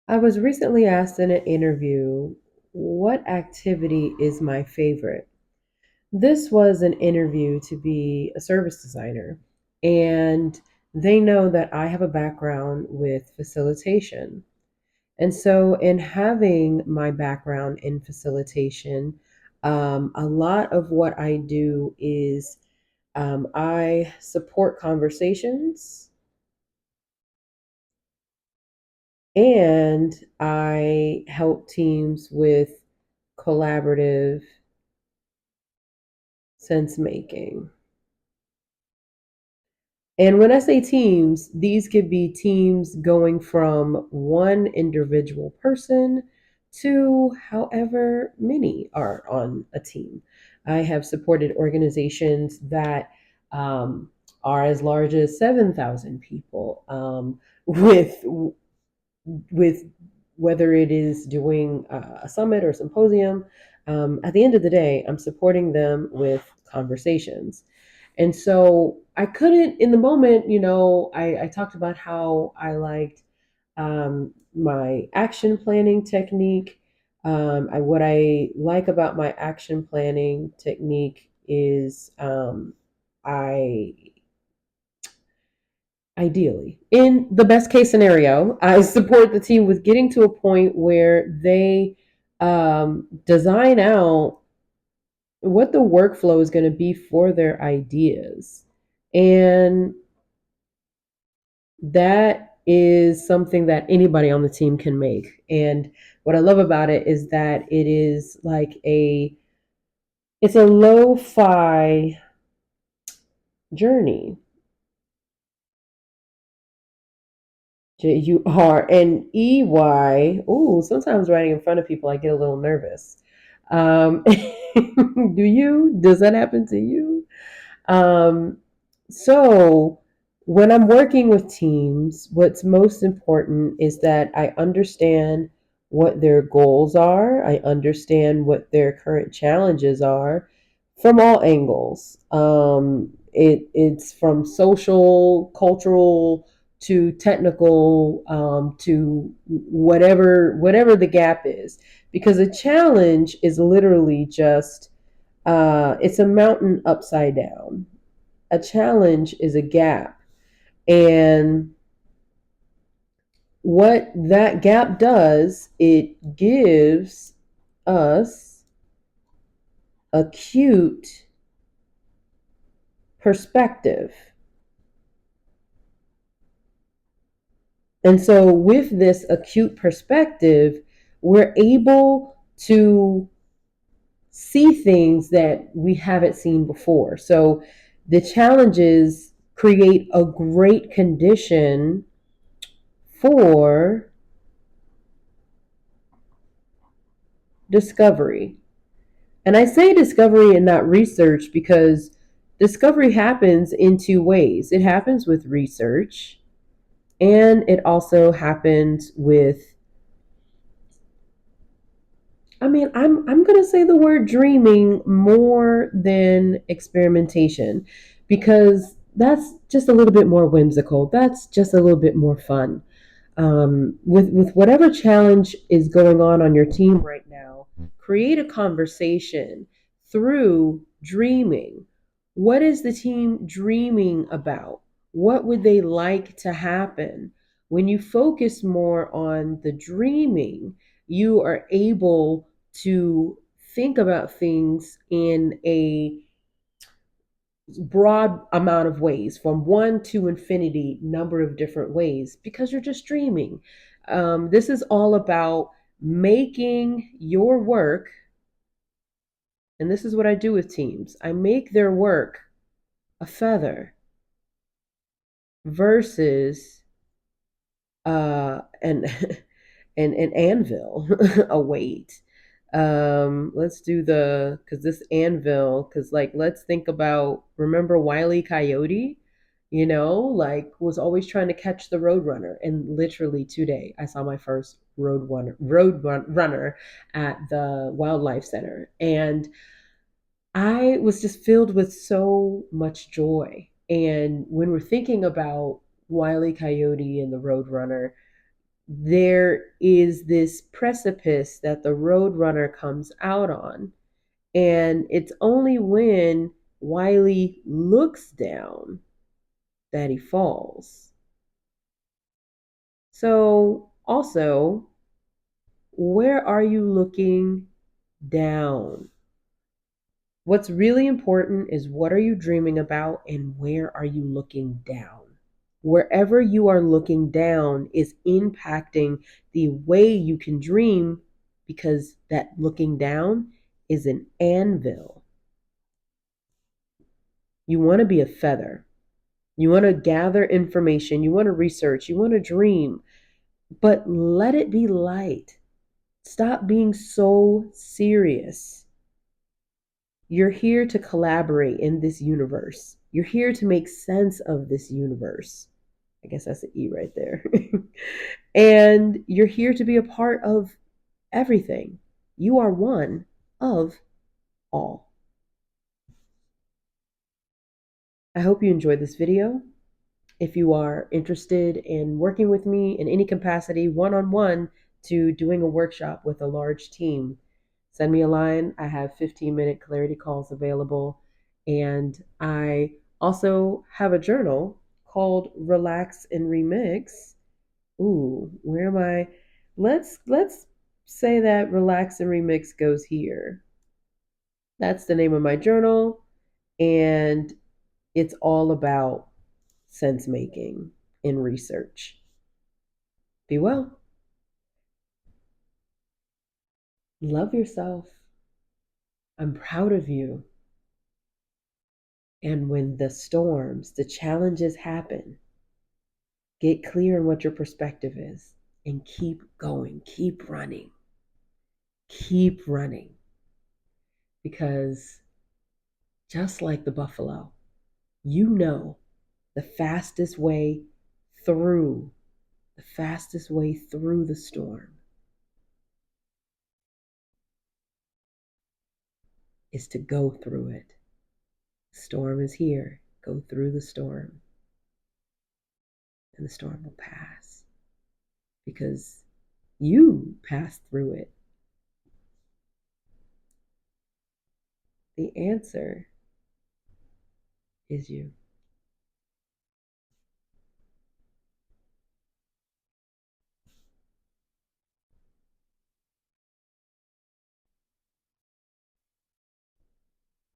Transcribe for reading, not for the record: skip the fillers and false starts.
I was recently asked in an interview, what activity is my favorite? This was an interview to be a service designer, and they know that I have a background with facilitation. And so, in having my background in facilitation, a lot of what I do is I support conversations and I help teams with collaborative sense making. And when I say teams, these could be teams going from one individual person to however many are on a team. I have supported organizations that are as large as 7,000 people with whether it is doing a summit or symposium. At the end of the day, I'm supporting them with conversations. And so I couldn't, in the moment, I talked about how I liked my action planning technique. What I like about my action planning technique is I ideally, in the best case scenario, I support the team with getting to a point where they design out what the workflow is going to be for their ideas. And that is something that anybody on the team can make. And what I love about it is that it's a lo-fi journey. Jurney. Ooh, sometimes writing in front of people, I get a little nervous. Do you? Does that happen to you? Um, so, when I'm working with teams, what's most important is that I understand what their goals are, I understand what their current challenges are from all angles. It's from social, cultural, to technical, to whatever the gap is, because a challenge is literally just it's a mountain upside down. A challenge is a gap. And what that gap does, it gives us acute perspective. And so, with this acute perspective, we're able to see things that we haven't seen before. So, the challenges create a great condition for discovery. And I say discovery and not research because discovery happens in two ways. It happens with research, and it also happens with, I'm going to say the word dreaming more than experimentation, because that's just a little bit more whimsical. That's just a little bit more fun. With whatever challenge is going on your team right now, create a conversation through dreaming. What is the team dreaming about? What would they like to happen? When you focus more on the dreaming, you are able to think about things in a broad amount of ways, from one to infinity number of different ways, because you're just dreaming. This is all about making your work, and this is what I do with teams. I make their work a feather versus an an anvil, a weight. Let's do the because this anvil, because like let's think about, remember Wiley Coyote, like was always trying to catch the road runner. And literally today I saw my first runner at the wildlife center, and I was just filled with so much joy. And when we're thinking about Wiley Coyote and the road runner, there is this precipice that the road runner comes out on. And it's only when Wiley looks down that he falls. So, also, where are you looking down? What's really important is what are you dreaming about and where are you looking down? Wherever you are looking down is impacting the way you can dream because that looking down is an anvil. You want to be a feather. You want to gather information. You want to research. You want to dream, but let it be light. Stop being so serious. You're here to collaborate in this universe. You're here to make sense of this universe. I guess that's the E right there. And you're here to be a part of everything. You are one of all. I hope you enjoyed this video. If you are interested in working with me in any capacity, one on one, to doing a workshop with a large team, send me a line. I have 15-minute clarity calls available. And I also have a journal called Relax and Remix. Ooh, where am I? Let's say that Relax and Remix goes here. That's the name of my journal, and it's all about sense making and research. Be well. Love yourself. I'm proud of you. And when the storms, the challenges happen, get clear on what your perspective is and keep going, keep running, keep running. Because just like the buffalo, you know the fastest way through, the fastest way through the storm is to go through it. The storm is here. Go through the storm, and the storm will pass because you passed through it. The answer is you.